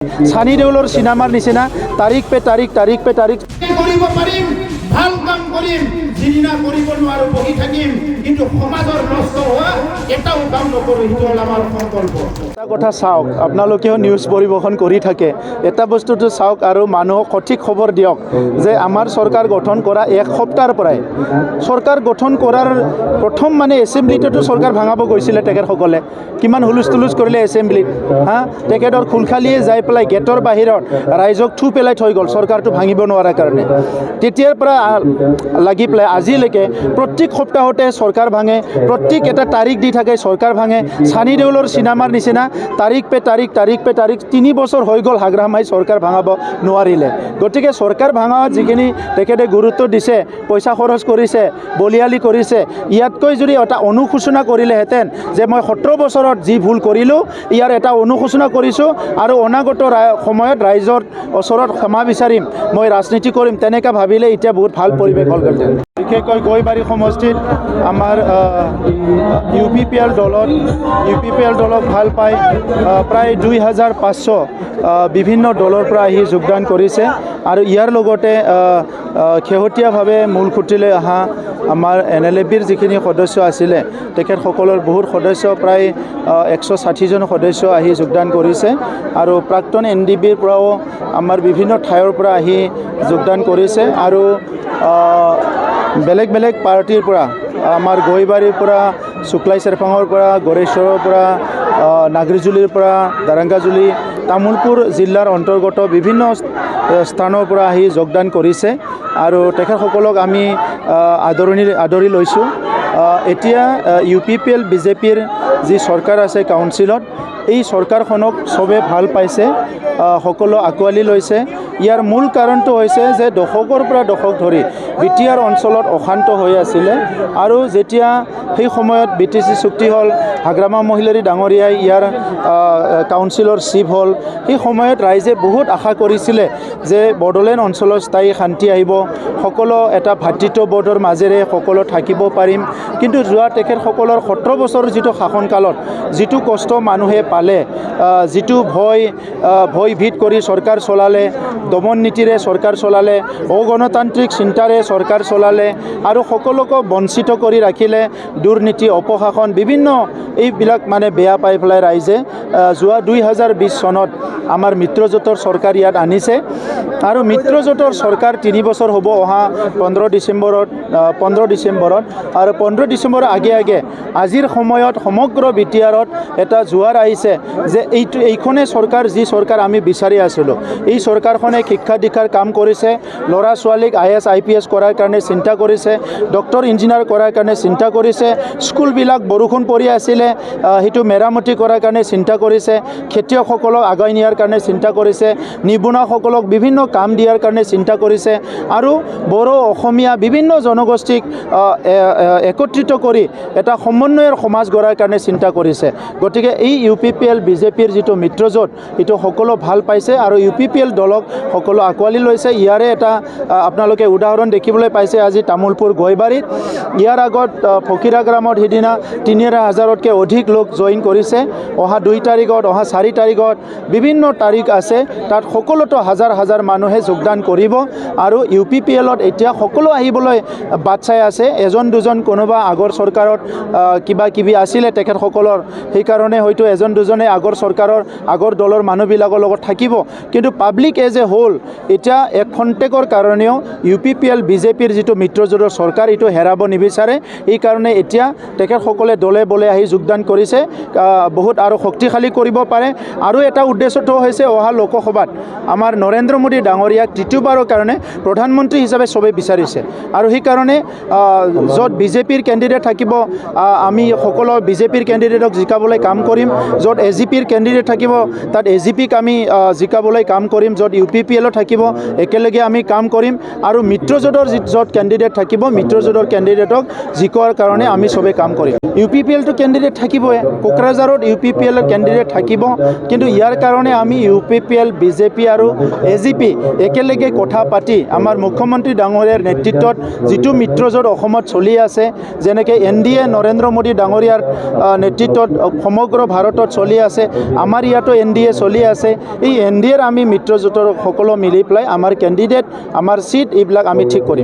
সানি দেউলৰ চিনেমাৰ নিচিনা তাৰিখ পে তাৰিখ কৰিব পাৰিম, ভাল কাম কৰিম, যিদিনা কৰিব নোৱাৰো বহি থাকিম, কিন্তু সমাজৰ নষ্ট হোৱা এটাও কাম নকৰোঁ, সেইটো হ'ল আমাৰ সংকল্প। এটা কথা চাওক, আপোনালোকেও নিউজ পৰিৱেশন কৰি থাকে, এটা বস্তুটো চাওক আৰু মানুহক সঠিক খবৰ দিয়ক যে আমাৰ চৰকাৰ গঠন কৰা এক সপ্তাহৰ পৰাই চৰকাৰ গঠন কৰাৰ প্ৰথম মানে এছেম্বলিটো চৰকাৰ ভাঙাব গৈছিলে তেখেতসকলে, কিমান হুলস্থুলুচ কৰিলে এছেম্বলিত, তেখেতৰ খুলখালিয়ে যাই পেলাই গেটৰ বাহিৰত ৰাইজক থু পেলাই থৈ গ'ল চৰকাৰটো ভাঙিব নোৱাৰাৰ কাৰণে। তেতিয়াৰ পৰা লাগি পেলাই আজিলৈকে প্ৰত্যেক সপ্তাহতে চৰকাৰ ভাঙে, প্ৰত্যেক এটা তাৰিখ দি থাকে চৰকাৰ ভাঙে। সানি দেউলৰ চিনেমাৰ নিচিনা তাৰিখ পে তাৰিখ 3 বছৰ হৈ গ'ল হাগ্ৰামাই চৰকাৰ ভাঙাব নোৱাৰিলে। গতিকে চৰকাৰ ভাঙাত যিখিনি তেখেতে গুৰুত্ব দিছে, পইচা খৰচ কৰিছে, বলিয়ালি কৰিছে, ইয়াতকৈ যদি এটা অনুশোচনা কৰিলেহেঁতেন যে মই 17 বছৰত যি ভুল কৰিলোঁ ইয়াৰ এটা অনুশোচনা কৰিছোঁ আৰু অনাগত সময়ত ৰাইজৰ ওচৰত ক্ষমা বিচাৰিম, মই ৰাজনীতি কৰিম, তেনেকৈ ভাবিলে এতিয়া বহুত ভাল পৰিৱেশ হ'লহেঁতেন। বিশেষকৈ গৈবাৰী সমষ্টিত আমাৰ UPPL দলক ভাল পাই প্ৰায় 2500 বিভিন্ন দলৰ পৰা আহি যোগদান কৰিছে আৰু ইয়াৰ লগতে শেহতীয়াভাৱে মূল খুঁটিলৈ অহা আমাৰ NLABৰ যিখিনি সদস্য আছিলে তেখেতসকলৰ বহুত সদস্য প্ৰায় 160জন সদস্য আহি যোগদান কৰিছে আৰু প্ৰাক্তন NDBৰ পৰাও আমাৰ বিভিন্ন ঠাইৰ পৰা আহি যোগদান কৰিছে আৰু বেলেগ বেলেগ পাৰ্টিৰ পৰা আমাৰ গৈবাৰীৰ পৰা, শুক্লাই চেৰপাঙৰ পৰা, গড়েশ্বৰৰ পৰা, নাগৰিজুলিৰ পৰা, দাৰাংগাজুলি, তামোলপুৰ জিলাৰ অন্তৰ্গত বিভিন্ন স্থানৰ পৰা আহি যোগদান কৰিছে আৰু তেখেতসকলক আমি আদৰি লৈছোঁ। এতিয়া UPPL BJPৰ যি চৰকাৰ আছে কাউন্সিলত, এই চৰকাৰখনক চবে ভাল পাইছে, সকলো আঁকোৱালি লৈছে। ইয়াৰ মূল কাৰণটো হৈছে যে দশকৰ পৰা দশক ধৰি BTR অঞ্চলত অশান্ত হৈ আছিলে আৰু যেতিয়া সেই সময়ত BTC চুক্তি হ'ল, হাগ্ৰামা মহিলাৰী ডাঙৰীয়াই ইয়াৰ কাউন্সিলৰ চিফ হ'ল, সেই সময়ত ৰাইজে বহুত আশা কৰিছিলে যে বড়োলেণ্ড অঞ্চলত স্থায়ী শান্তি আহিব, সকলো এটা ভাতৃত্ববোধৰ মাজেৰে সকলো থাকিব পাৰিম। কিন্তু যোৱা তেখেতসকলৰ 17 বছৰ যিটো শাসনকালত যিটো কষ্ট মানুহে পালে, যিটো ভয়ভীত কৰি চৰকাৰ চলালে, দমন নীতিৰে চৰকাৰ চলালে, অগণতান্ত্ৰিক চিন্তাৰে চৰকাৰ চলালে আৰু সকলোকে বঞ্চিত কৰি ৰাখিলে, দুৰ্নীতি, অপশাসন, বিভিন্ন এইবিলাক মানে বেয়া পাই পেলাই ৰাইজে যোৱা 2020 চনত আমাৰ মিত্ৰজোঁটৰ চৰকাৰ ইয়াত আনিছে আৰু মিত্ৰজোঁটৰ চৰকাৰ 3 বছৰ হ'ব অহা 15 ডিচেম্বৰত আৰু 15 ডিচেম্বৰৰ আগে আজিৰ সময়ত সমগ্ৰ BTRত এটা জোৱাৰ আহিছে যে এইখনে চৰকাৰ, যি চৰকাৰ আমি বিচাৰি আছিলোঁ। এই চৰকাৰখনে শিক্ষা দীক্ষাৰ কাম কৰিছে, ল'ৰা ছোৱালীক IAS IPS কৰাৰ কাৰণে চিন্তা কৰিছে, ডক্টৰ ইঞ্জিনিয়াৰ কৰাৰ কাৰণে চিন্তা কৰিছে, স্কুলবিলাক বৰষুণ পৰি আছিলে সেইটো মেৰামতি কৰাৰ কাৰণে চিন্তা কৰিছে, খেতিয়কসকলক আগুৱাই নিয়াৰ কাৰণে চিন্তা কৰিছে, নিবনুৱাসকলক বিভিন্ন কাম দিয়াৰ কাৰণে চিন্তা কৰিছে আৰু বড়ো, অসমীয়া বিভিন্ন জনগোষ্ঠীক একত্ৰিত কৰি এটা সমন্বয়ৰ সমাজ গঢ়াৰ কাৰণে চিন্তা কৰিছে। গতিকে এই UPPL BJPৰ যিটো মিত্ৰজোঁট এইটো সকলো ভাল পাইছে আৰু UPPL দলক সকলো আঁকোৱালি লৈছে। ইয়াৰে এটা আপোনালোকে উদাহৰণ দেখিবলৈ পাইছে আজি তামোলপুৰ গৈবাৰীত। ইয়াৰ আগত ফকীৰাগ্ৰামত সিদিনা 3,500তকৈ অধিক লোক জইন কৰিছে। অহা 2 তাৰিখত, অহা 4 তাৰিখত বিভিন্ন তাৰিখ আছে, তাত সকলোতো হাজাৰ মানুহে যোগদান কৰিব আৰু UPPLত এতিয়া সকলো আহিবলৈ বাট চাই আছে। এজন দুজন কোনোবা আগৰ চৰকাৰত কিবা কিবি আছিলে তেখেতসকলৰ, সেইকাৰণে হয়তো এজন দুজনে আগৰ চৰকাৰৰ আগৰ দলৰ মানুহবিলাকৰ লগত থাকিব, কিন্তু পাব্লিক এজ এ হোল এতিয়া এক খন্তেকৰ কাৰণেও UPPL BJPৰ যিটো মিত্ৰজোঁটৰ চৰকাৰ এইটো হেৰাব নিবিচাৰে। এইকাৰণে এতিয়া তেখেতসকলে দলে বলে আহি যোগদান কৰিছে, বহুত আৰু শক্তিশালী কৰিব পাৰে। আৰু এটা উদ্দেশ্যটো হৈছে অহা লোকসভাত আমাৰ নৰেন্দ্ৰ মোদী ডাঙৰীয়াক তৃতীয়বাৰৰ কাৰণে প্ৰধানমন্ত্ৰী হিচাপে চবেই বিচাৰিছে আৰু সেইকাৰণে য'ত BJPৰ কেণ্ডিডেট থাকিব আমি সকলো BJPৰ কেণ্ডিডেটক জিকাবলৈ কাম কৰিম, য'ত AGPৰ কেণ্ডিডেট থাকিব তাত AGPক আমি জিকাবলৈ কাম কৰিম, য'ত UPPL থাকিব একেলগে আমি কাম কৰিম আৰু মিত্ৰজোঁটৰ য'ত কেণ্ডিডেট থাকিব মিত্ৰজোঁটৰ কেণ্ডিডেটক জিকোৱাৰ কাৰণে আমি চবেই কাম কৰিম। UPPLটো কেণ্ডিডেট থাকিবই, কোকৰাঝাৰত UPPLৰ কেণ্ডিডেট থাকিব, কিন্তু ইয়াৰ কাৰণে আমি UPPL BJP আৰু AGP একেলগে কথা পাতি আমাৰ মুখ্যমন্ত্ৰী ডাঙৰীয়াৰ নেতৃত্বত যিটো মিত্ৰজোঁট অসমত চলি আছে, যেনেকৈ NDA নৰেন্দ্ৰ মোদী ডাঙৰীয়াৰ নেতৃত্বত সমগ্ৰ ভাৰতত চলি আছে, আমাৰ ইয়াতো NDA চলি আছে। এই NDAৰ আমি মিত্ৰজোঁটৰ সকলো মিলি পেলাই আমাৰ কেণ্ডিডেট, আমাৰ চিট এইবিলাক আমি ঠিক কৰিম।